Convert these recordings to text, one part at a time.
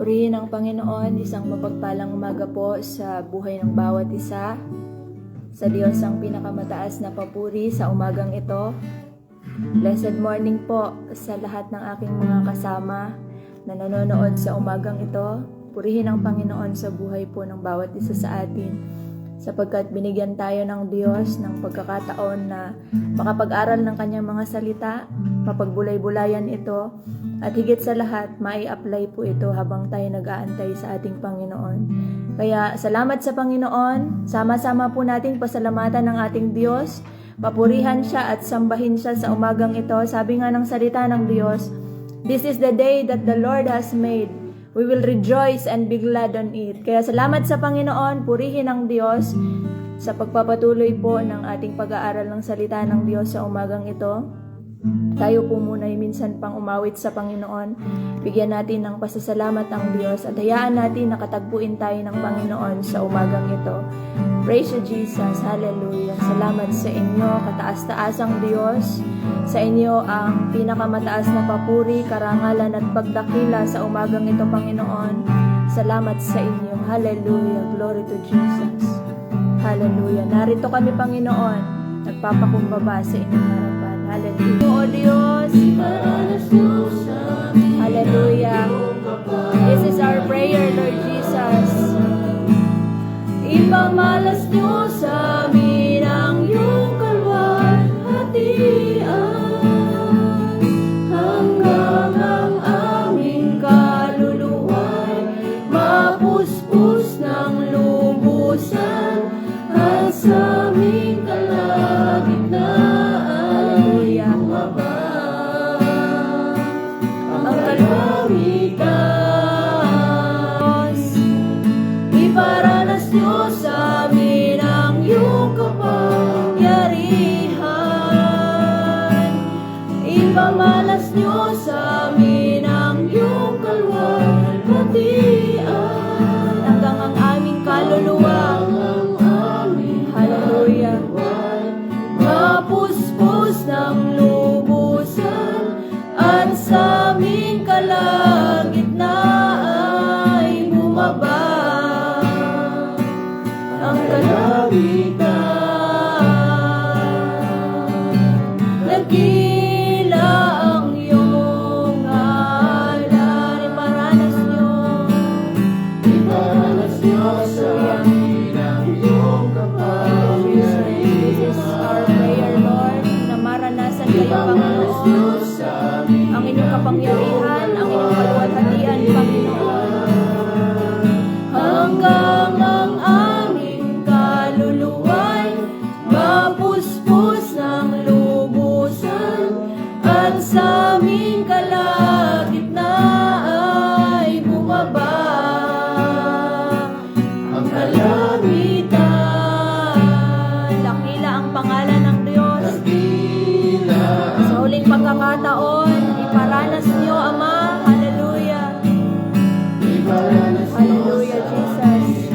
Purihin ang Panginoon, isang mapagpalang umaga po sa buhay ng bawat isa. Sa Diyos ang pinakamataas na papuri sa umagang ito. Blessed morning po sa lahat ng aking mga kasama na nanonood sa umagang ito. Purihin ang Panginoon sa buhay po ng bawat isa sa atin, sapagkat binigyan tayo ng Diyos ng pagkakataon na makapag-aral ng kanyang mga salita, mapagbulay-bulayan ito, at higit sa lahat, mai-apply po ito habang tayo nag-aantay sa ating Panginoon. Kaya salamat sa Panginoon, sama-sama po nating pasalamatan ng ating Diyos, papurihan siya at sambahin siya sa umagang ito. Sabi nga ng salita ng Diyos, "This is the day that the Lord has made. We will rejoice and be glad on it." Kaya salamat sa Panginoon, purihin ang Diyos sa pagpapatuloy po ng ating pag-aaral ng salita ng Diyos sa umagang ito. Tayo po muna ay minsan pang umawit sa Panginoon. Bigyan natin ng pasasalamat ang Diyos at hayaan natin na katagpuin tayo ng Panginoon sa umagang ito. Praise you, Jesus. Hallelujah. Salamat sa inyo, kataas-taasang Diyos. Sa inyo ang pinakamataas na papuri, karangalan at pagdakila sa umagang ito, Panginoon. Salamat sa inyo. Hallelujah. Glory to Jesus. Hallelujah. Narito kami, Panginoon. Nagpapakumbaba sa inyong harapan. Hallelujah. O Diyos. Hallelujah. This is our prayer, Lord Jesus. Ipamalas niyo sa amin ang iyong kalwalhatian, hanggang ang aming kaluluwa'y mapuspos ng lubusan, at sa aming kalagitnaan ang kalamitan. Iparanas niyo sa amin ang iyong kapangyarihan, ipamalas niyo sa amin ang iyong kalwalhatian, hanggang ang aming kaluluwa, hallelujah, mapuspos ng lubusan, at sa aming kalagitnaan ay bumaba ang kalamitan. Nagkila ang iyong ngalan, iparanas niyo sa amin ang iyong kapangyarihan. This is our prayer, Lord, na maranasan kayo, Panginoon, ang inyong kapangyarihan, ang inyong kalwalhatian, Panginoon, hanggang ang aming kaluluwa'y mapuspos ng lubusan, at sa aming kalagitnaan ay bumaba ang kalamitan. Dakila ang pangalan ng Diyos. Sa huling pagkakataon, iparanas niyo, Ama. Hallelujah. Hallelujah, Jesus.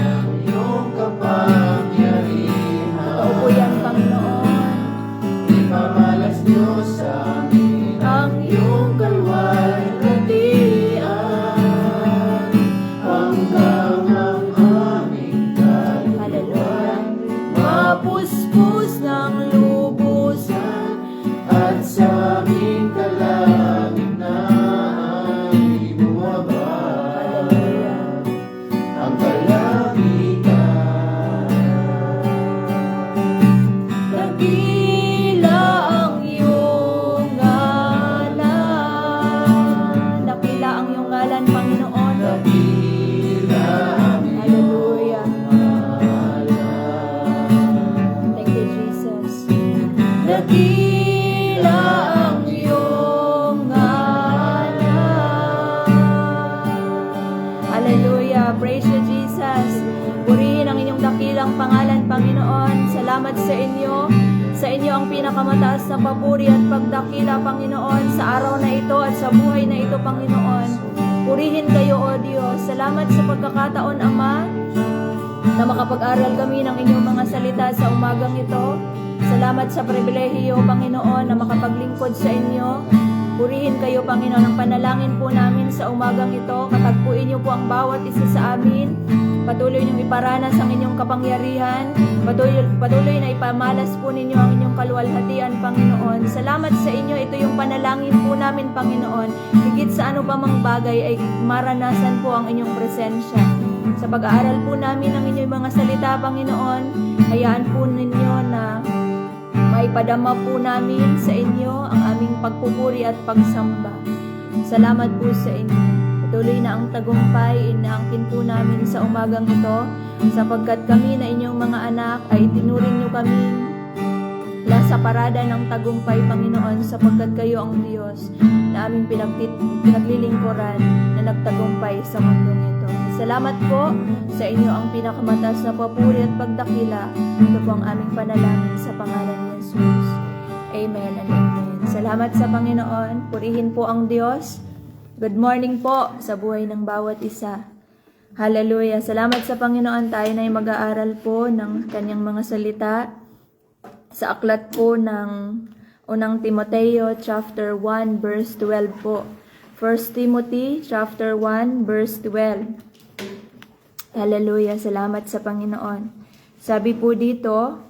Totoo po yan, Panginoon. Ipamalas niyo sa amin Ang iyong kalwalhatian, hanggang ang aming dakila ang iyong ngalan. Hallelujah. Praise you, Jesus. Purihin ang inyong dakilang pangalan, Panginoon. Salamat sa inyo. Sa inyo ang pinakamataas na papuri at pagdakila, Panginoon, sa araw na ito at sa buhay na ito, Panginoon. Purihin kayo, O Diyos. Salamat sa pagkakataon, Ama, na makapag-aral kami ng inyong mga salita sa umagang ito. Salamat sa pribilehiyo, Panginoon, na makapaglingkod sa inyo. Purihin kayo, Panginoon. Ang panalangin po namin sa umagang ito, katagpuin niyo po ang bawat isa sa amin. Patuloy niyong iparanas ang inyong kapangyarihan. Patuloy na ipamalas po ninyo ang inyong kaluwalhatian, Panginoon. Salamat sa inyo. Ito yung panalangin po namin, Panginoon. Higit sa ano pa mang bagay ay maranasan po ang inyong presensya. Sa pag-aaral po namin ng inyong mga salita, Panginoon, hayaan po ninyo na maipadama po namin sa inyo ang aming pagpupuri at pagsamba. Salamat po sa inyo. Patuloy na ang tagumpay, inaangkin po namin sa umagang ito, sapagkat kami na inyong mga anak ay tinuring nyo kami nasa parada ng tagumpay, Panginoon, sapagkat kayo ang Diyos na aming pinaglilingkuran na nagtagumpay sa mundong ito. Salamat po sa inyo ang pinakamataas na papuri at pagdakila. Ito po ang aming panalangin sa pangalan ni Jesus. Amen and amen. Salamat sa Panginoon. Purihin po ang Diyos. Good morning po sa buhay ng bawat isa. Hallelujah. Salamat sa Panginoon. Tayo na ay mag-aaral po ng kanyang mga salita sa aklat po ng unang Timoteo chapter 1 verse 12 po. 1 Timothy chapter 1 verse 12. Hallelujah. Salamat sa Panginoon. Sabi po dito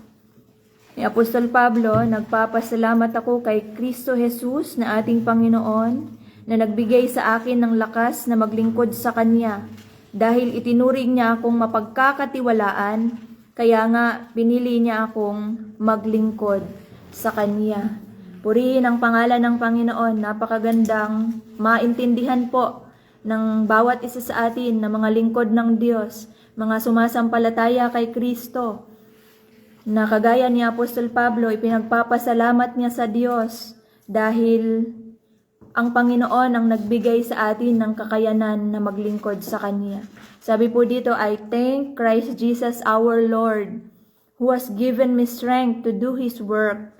ni Apostol Pablo, nagpapasalamat ako kay Kristo Jesus na ating Panginoon, na nagbigay sa akin ng lakas na maglingkod sa Kanya, dahil itinuring niya akong mapagkakatiwalaan, kaya nga pinili niya akong maglingkod sa Kanya. Purihin ang pangalan ng Panginoon. Napakagandang maintindihan po ng bawat isa sa atin na mga lingkod ng Diyos, mga sumasampalataya kay Kristo, na kagaya ni Apostol Pablo, ipinagpapasalamat niya sa Diyos dahil ang Panginoon ang nagbigay sa atin ng kakayanan na maglingkod sa Kanya. Sabi po dito, I thank Christ Jesus our Lord, who has given me strength to do His work.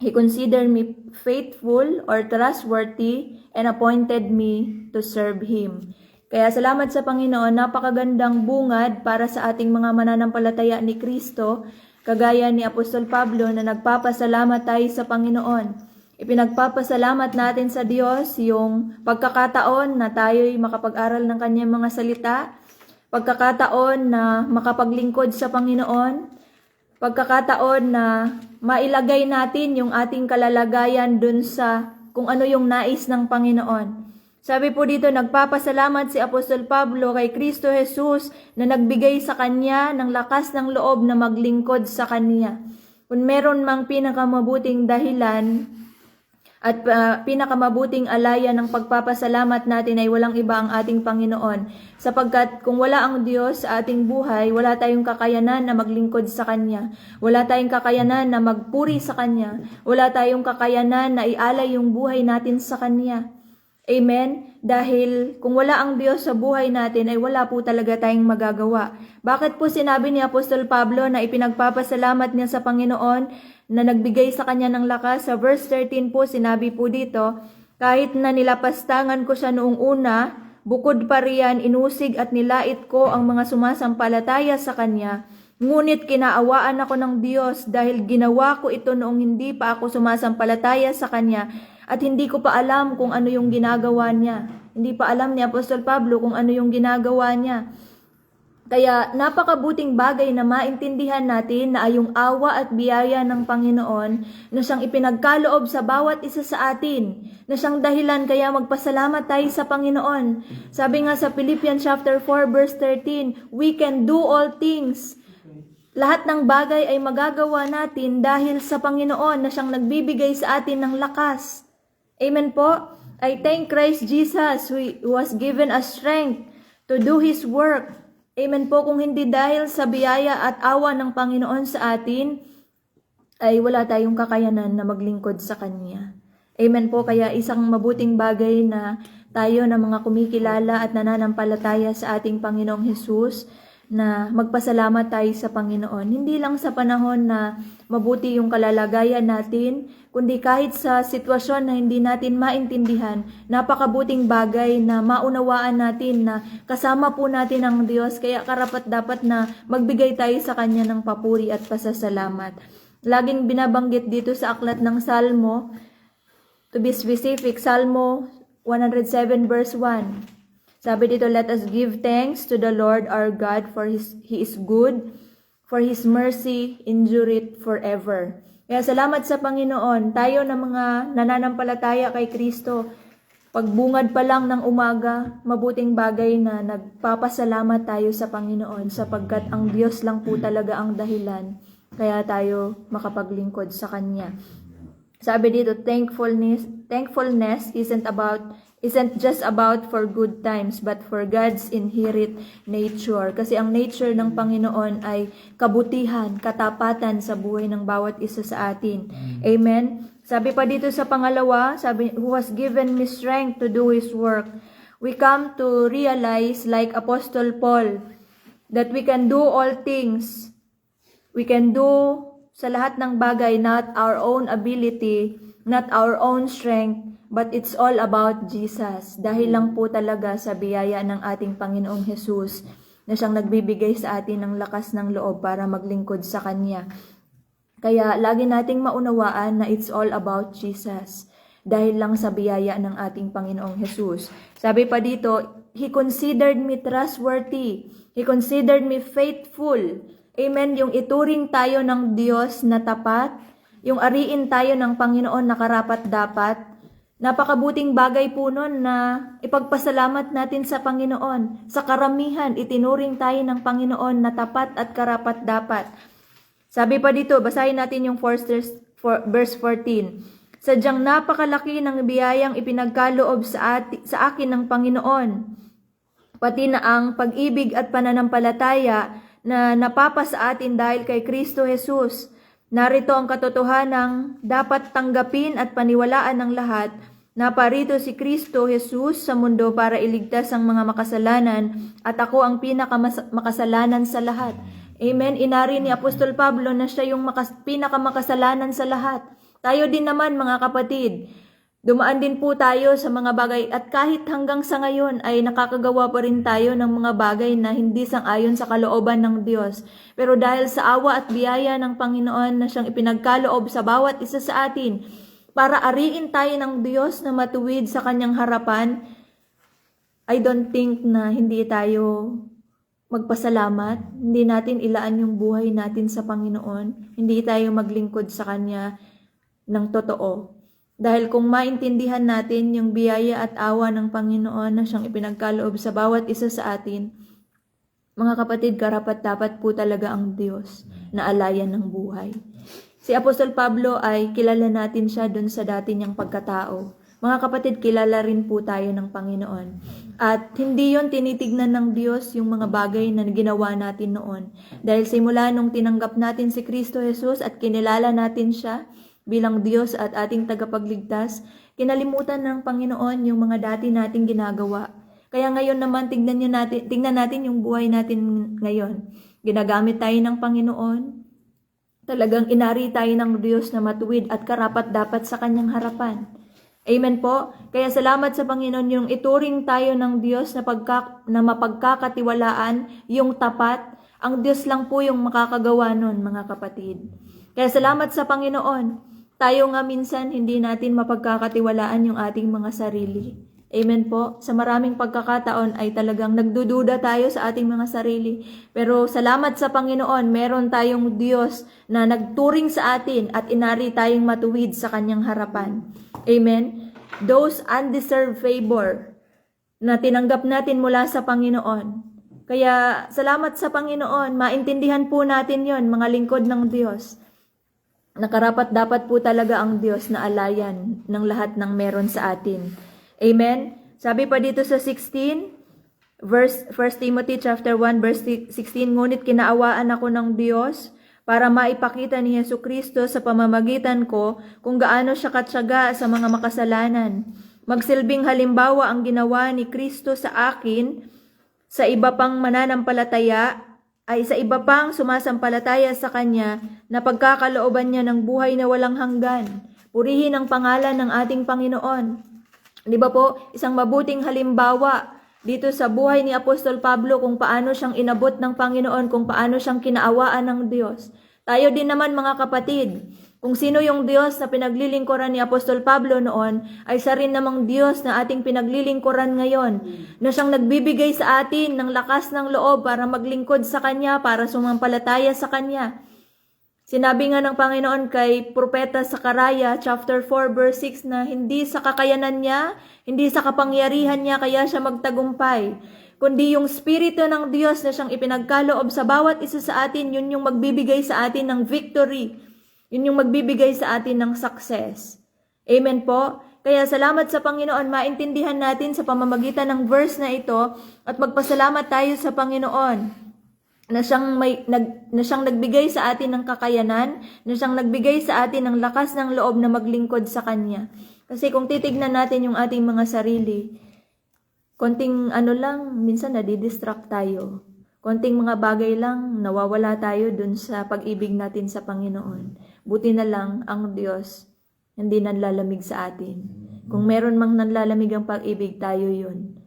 He considered me faithful or trustworthy and appointed me to serve Him. Kaya salamat sa Panginoon, napakagandang bungad para sa ating mga mananampalataya ni Kristo, kagaya ni Apostol Pablo na nagpapasalamat tayo sa Panginoon. Ipinagpapasalamat natin sa Diyos yung pagkakataon na tayo'y makapag-aral ng Kanyang mga salita, pagkakataon na makapaglingkod sa Panginoon, pagkakataon na mailagay natin yung ating kalalagayan dun sa kung ano yung nais ng Panginoon. Sabi po dito, nagpapasalamat si Apostol Pablo kay Kristo Jesus na nagbigay sa kanya ng lakas ng loob na maglingkod sa Kanya. Kung meron mang pinakamabuting dahilan at pinakamabuting alaya ng pagpapasalamat natin ay walang iba ang ating Panginoon. Sapagkat kung wala ang Diyos sa ating buhay, wala tayong kakayanan na maglingkod sa Kanya. Wala tayong kakayanan na magpuri sa Kanya. Wala tayong kakayanan na ialay yung buhay natin sa Kanya. Amen? Dahil kung wala ang Diyos sa buhay natin, ay wala po talaga tayong magagawa. Bakit po sinabi ni Apostol Pablo na ipinagpapasalamat niya sa Panginoon na nagbigay sa kanya ng lakas? Sa verse 13 po, sinabi po dito, kahit na nilapastangan ko siya noong una, bukod pa riyan, inusig at nilait ko ang mga sumasampalataya sa Kanya. Ngunit kinaawaan ako ng Diyos dahil ginawa ko ito noong hindi pa ako sumasampalataya sa Kanya at hindi ko pa alam kung ano yung ginagawa niya. Hindi pa alam ni Apostol Pablo kung ano yung ginagawa niya. Kaya napakabuting bagay na maintindihan natin na yung awa at biyaya ng Panginoon na siyang ipinagkaloob sa bawat isa sa atin, na siyang dahilan kaya magpasalamat tayo sa Panginoon. Sabi nga sa Philippians chapter 4 verse 13, we can do all things. Lahat ng bagay ay magagawa natin dahil sa Panginoon na siyang nagbibigay sa atin ng lakas. Amen po? I thank Christ Jesus who has given us strength to do His work. Amen po, kung hindi dahil sa biyaya at awa ng Panginoon sa atin, ay wala tayong kakayanan na maglingkod sa Kanya. Amen po, kaya isang mabuting bagay na tayo na mga kumikilala at nananampalataya sa ating Panginoong Hesus, na magpasalamat tayo sa Panginoon. Hindi lang sa panahon na mabuti yung kalalagayan natin, kundi kahit sa sitwasyon na hindi natin maintindihan, napakabuting bagay na maunawaan natin na kasama po natin ang Diyos, kaya karapat-dapat na magbigay tayo sa Kanya ng papuri at pasasalamat. Laging binabanggit dito sa aklat ng Salmo, to be specific, Salmo 107 verse 1. Sabi dito, let us give thanks to the Lord our God, for He is good, for His mercy endureth forever. Kaya salamat sa Panginoon, tayo na mga nananampalataya kay Kristo, pagbungad pa lang ng umaga, mabuting bagay na nagpapasalamat tayo sa Panginoon, sapagkat ang Diyos lang po talaga ang dahilan, kaya tayo makapaglingkod sa Kanya. Sabi dito, thankfulness isn't just about for good times, but for God's inherent nature. Kasi ang nature ng Panginoon ay kabutihan, katapatan sa buhay ng bawat isa sa atin. Amen? Sabi pa dito sa pangalawa, sabi, who has given me strength to do His work. We come to realize, like Apostle Paul, that we can do all things. We can do sa lahat ng bagay, not our own ability, not our own strength, but it's all about Jesus. Dahil lang po talaga sa biyaya ng ating Panginoong Hesus na siyang nagbibigay sa atin ng lakas ng loob para maglingkod sa Kanya. Kaya lagi nating maunawaan na it's all about Jesus. Dahil lang sa biyaya ng ating Panginoong Hesus. Sabi pa dito, He considered me trustworthy. He considered me faithful. Amen. Yung ituring tayo ng Diyos na tapat, yung ariin tayo ng Panginoon na karapat-dapat, napakabuting bagay po nun na ipagpasalamat natin sa Panginoon. Sa karamihan, itinuring tayo ng Panginoon na tapat at karapat-dapat. Sabi pa dito, basahin natin yung verse 14. Sadyang napakalaki ng biyayang ipinagkaloob sa akin ng Panginoon, pati na ang pag-ibig at pananampalataya na napapa sa atin dahil kay Kristo Jesus. Narito ang katotohanang dapat tanggapin at paniwalaan ng lahat, na parito si Kristo Jesus sa mundo para iligtas ang mga makasalanan, at ako ang pinakamakasalanan sa lahat. Amen. Inari ni Apostol Pablo na siya yung pinakamakasalanan sa lahat. Tayo din naman mga kapatid, dumaan din po tayo sa mga bagay, at kahit hanggang sa ngayon ay nakakagawa pa rin tayo ng mga bagay na hindi sang-ayon sa kalooban ng Diyos. Pero dahil sa awa at biyaya ng Panginoon na siyang ipinagkaloob sa bawat isa sa atin, para ariin tayo ng Diyos na matuwid sa Kanyang harapan, I don't think na hindi tayo magpasalamat, hindi natin ilaan yung buhay natin sa Panginoon, hindi tayo maglingkod sa Kanya ng totoo. Dahil kung maintindihan natin yung biyaya at awa ng Panginoon na siyang ipinagkaloob sa bawat isa sa atin, mga kapatid, karapat-dapat po talaga ang Diyos na alayan ng buhay. Si Apostol Pablo ay kilala natin siya dun sa dati niyang pagkatao. Mga kapatid, kilala rin po tayo ng Panginoon. At hindi yon tinitignan ng Diyos yung mga bagay na ginawa natin noon. Dahil simula nung tinanggap natin si Kristo Jesus at kinilala natin siya bilang Diyos at ating tagapagligtas, kinalimutan ng Panginoon yung mga dati nating ginagawa. Kaya ngayon naman, tingnan natin yung buhay natin ngayon. Ginagamit tayo ng Panginoon. Talagang inari tayo ng Diyos na matuwid at karapat-dapat sa Kanyang harapan. Amen po. Kaya salamat sa Panginoon yung ituring tayo ng Diyos na mapagkakatiwalaan, yung tapat. Ang Diyos lang po yung makakagawa nun, mga kapatid. Kaya salamat sa Panginoon. Tayo nga minsan hindi natin mapagkakatiwalaan yung ating mga sarili. Amen po. Sa maraming pagkakataon ay talagang nagdududa tayo sa ating mga sarili. Pero salamat sa Panginoon, meron tayong Diyos na nagturing sa atin at inari tayong matuwid sa Kanyang harapan. Amen. Those undeserved favor na tinanggap natin mula sa Panginoon. Kaya salamat sa Panginoon, maintindihan po natin yon, mga lingkod ng Diyos. Nakarapat-dapat po talaga ang Diyos na alayan ng lahat ng meron sa atin. Amen. Sabi pa dito sa 16, 1 Timothy chapter 1 verse 16, ngunit kinaawaan ako ng Diyos para maipakita ni Jesucristo sa pamamagitan ko kung gaano siya katyaga sa mga makasalanan. Magsilbing halimbawa ang ginawa ni Kristo sa akin sa iba pang mananampalataya ay sa iba pang sumasampalataya sa Kanya na pagkakalooban niya ng buhay na walang hanggan. Purihin ang pangalan ng ating Panginoon. Di ba po, isang mabuting halimbawa dito sa buhay ni Apostol Pablo kung paano siyang inabot ng Panginoon, kung paano siyang kinaawaan ng Diyos. Tayo din naman mga kapatid, kung sino yung Diyos na pinaglilingkuran ni Apostol Pablo noon, ay sa rin namang Diyos na ating pinaglilingkuran ngayon, na siyang nagbibigay sa atin ng lakas ng loob para maglingkod sa Kanya, para sumampalataya sa Kanya. Sinabi nga ng Panginoon kay Propeta Sakaraya, chapter 4, verse 6, na hindi sa kakayanan niya, hindi sa kapangyarihan niya kaya siya magtagumpay, kundi yung Espiritu ng Diyos na siyang ipinagkaloob sa bawat isa sa atin, yun yung magbibigay sa atin ng victory. Yun yung magbibigay sa atin ng success. Amen po? Kaya salamat sa Panginoon, maintindihan natin sa pamamagitan ng verse na ito at magpasalamat tayo sa Panginoon na siyang nagbigay sa atin ng kakayanan, na siyang nagbigay sa atin ng lakas ng loob na maglingkod sa Kanya. Kasi kung titignan natin yung ating mga sarili, konting lang, minsan nadidistract tayo. Konting mga bagay lang, nawawala tayo dun sa pag-ibig natin sa Panginoon. Buti na lang ang Diyos, hindi nanlalamig sa atin. Kung meron mang nanlalamig ang pag-ibig, tayo yun.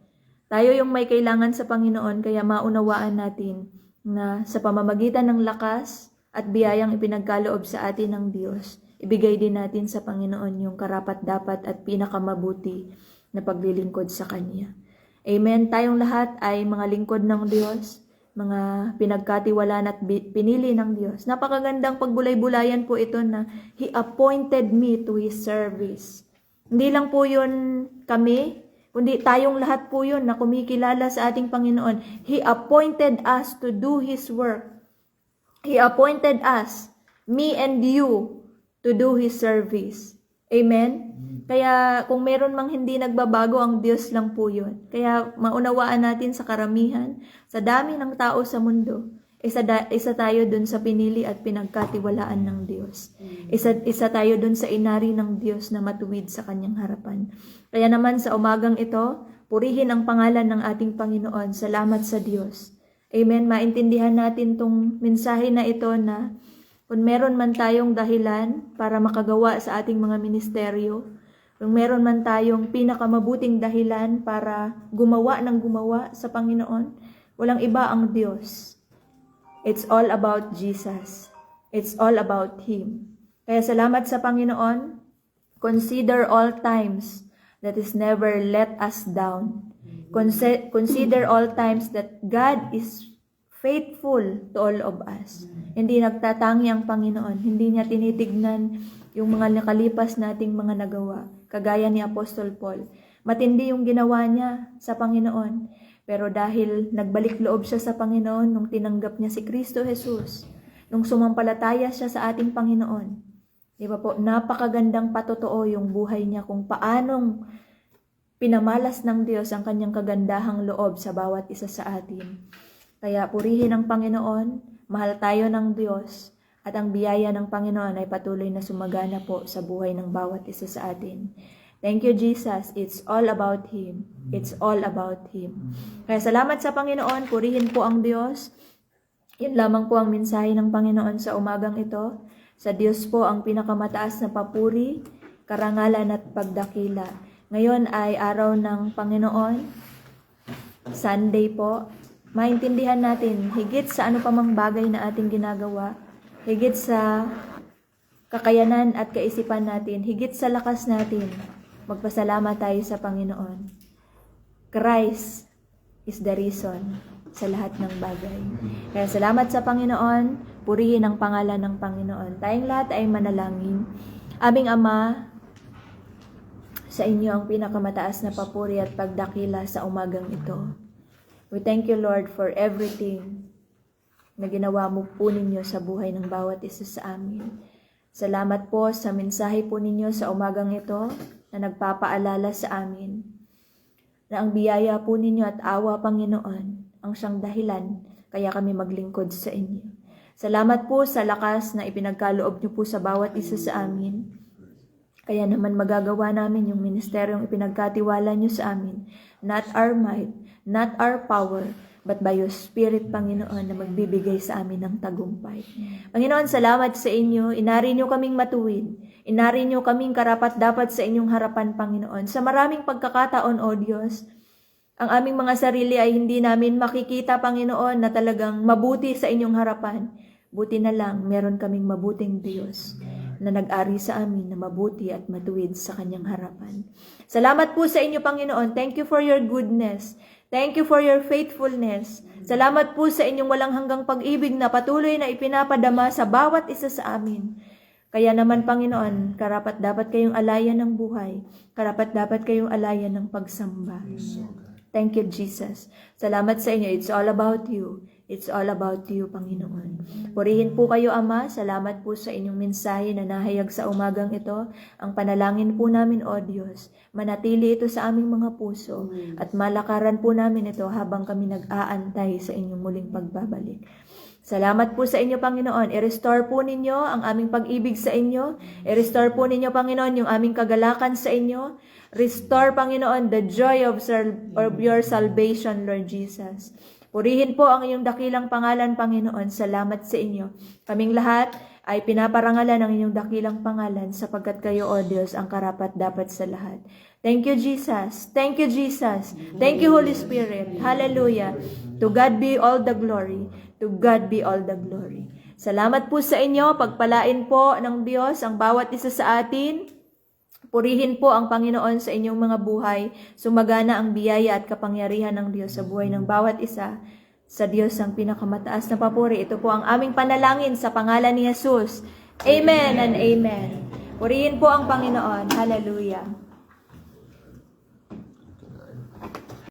Tayo yung may kailangan sa Panginoon, kaya maunawaan natin na sa pamamagitan ng lakas at biyayang ipinagkaloob sa atin ng Diyos, ibigay din natin sa Panginoon yung karapat-dapat at pinakamamabuti na paglilingkod sa Kanya. Amen. Tayong lahat ay mga lingkod ng Diyos, mga pinagkatiwalaan at pinili ng Diyos. Napakagandang pagbulay-bulayan po ito na He appointed me to His service. Hindi lang po yun kami, kundi tayong lahat po yun na kumikilala sa ating Panginoon. He appointed us to do His work. He appointed us, me and you, to do His service. Amen? Kaya kung meron mang hindi nagbabago, ang Diyos lang po yun. Kaya maunawaan natin sa karamihan, sa dami ng tao sa mundo, isa tayo dun sa pinili at pinagkatiwalaan ng Diyos. Isa tayo dun sa inari ng Diyos na matuwid sa Kanyang harapan. Kaya naman sa umagang ito, purihin ang pangalan ng ating Panginoon. Salamat sa Diyos. Amen. Maintindihan natin tong mensahe na ito na kung meron man tayong dahilan para makagawa sa ating mga ministeryo, kung meron man tayong pinakamabuting dahilan para gumawa sa Panginoon, walang iba ang Diyos. It's all about Jesus. It's all about Him. Kaya salamat sa Panginoon. Consider all times that is never let us down. Consider all times that God is faithful to all of us. Hindi nagtatangi ang Panginoon. Hindi niya tinitignan yung mga nakalipas nating mga nagawa. Kagaya ni Apostol Paul. Matindi yung ginawa niya sa Panginoon. Pero dahil nagbalik loob siya sa Panginoon nung tinanggap niya si Kristo Jesus, nung sumampalataya siya sa ating Panginoon, di ba po, napakagandang patotoo yung buhay niya kung paanong pinamalas ng Diyos ang kanyang kagandahang loob sa bawat isa sa atin. Kaya purihin ang Panginoon, mahal tayo ng Diyos, at ang biyaya ng Panginoon ay patuloy na sumagana po sa buhay ng bawat isa sa atin. Thank you, Jesus. It's all about Him. It's all about Him. Kaya salamat sa Panginoon. Purihin po ang Diyos. Yan lamang po ang mensahe ng Panginoon sa umagang ito. Sa Diyos po ang pinakamataas na papuri, karangalan at pagdakila. Ngayon ay araw ng Panginoon. Sunday po. Maintindihan natin, higit sa ano pa mang bagay na ating ginagawa, higit sa kakayanan at kaisipan natin, higit sa lakas natin, magpasalamat tayo sa Panginoon. Christ is the reason sa lahat ng bagay. Kaya salamat sa Panginoon, purihin ang pangalan ng Panginoon. Tayong lahat ay manalangin. Aming Ama, sa inyo ang pinakamataas na papuri at pagdakila sa umagang ito. We thank you, Lord, for everything na ginawa mo po ninyo sa buhay ng bawat isa sa amin. Salamat po sa mensahe po ninyo sa umagang ito na nagpapaalala sa amin na ang biyaya po ninyo at awa, Panginoon, ang siyang dahilan kaya kami maglingkod sa inyo. Salamat po sa lakas na ipinagkaloob niyo po sa bawat isa sa amin. Kaya naman magagawa namin yung ministeryong ipinagkatiwala niyo sa amin. Not our might, not our power, but by your Spirit, Panginoon, na magbibigay sa amin ng tagumpay. Panginoon, salamat sa inyo. Inari niyo kaming matuwid. Inari niyo kaming karapat-dapat sa inyong harapan, Panginoon. Sa maraming pagkakataon, O Diyos, ang aming mga sarili ay hindi namin makikita, Panginoon, na talagang mabuti sa inyong harapan. Buti na lang, meron kaming mabuting Diyos na nag-ari sa amin na mabuti at matuwid sa kanyang harapan. Salamat po sa inyo, Panginoon. Thank you for your goodness. Thank you for your faithfulness. Salamat po sa inyong walang hanggang pag-ibig na patuloy na ipinapadama sa bawat isa sa amin. Kaya naman, Panginoon, karapat-dapat kayong alayan ng buhay. Karapat-dapat kayong alayan ng pagsamba. Thank you, Jesus. Salamat sa inyo. It's all about you. It's all about you, Panginoon. Purihin po kayo, Ama. Salamat po sa inyong mensahe na nahayag sa umagang ito. Ang panalangin po namin, O Diyos, manatili ito sa aming mga puso at malakaran po namin ito habang kami nag-aantay sa inyong muling pagbabalik. Salamat po sa inyo, Panginoon. I-restore po ninyo ang aming pag-ibig sa inyo. I-restore po ninyo, Panginoon, yung aming kagalakan sa inyo. Restore, Panginoon, the joy of your salvation, Lord Jesus. Purihin po ang iyong dakilang pangalan, Panginoon. Salamat sa inyo. Kaming lahat ay pinaparangalan ang inyong dakilang pangalan sapagkat kayo, O Diyos, ang karapat-dapat sa lahat. Thank you, Jesus. Thank you, Jesus. Thank you, Holy Spirit. Hallelujah. To God be all the glory. To God be all the glory. Salamat po sa inyo. Pagpalain po ng Diyos ang bawat isa sa atin. Purihin po ang Panginoon sa inyong mga buhay. Sumagana ang biyaya at kapangyarihan ng Diyos sa buhay ng bawat isa. Sa Diyos ang pinakamataas na papuri. Ito po ang aming panalangin sa pangalan ni Jesus. Amen and amen. Purihin po ang Panginoon. Hallelujah.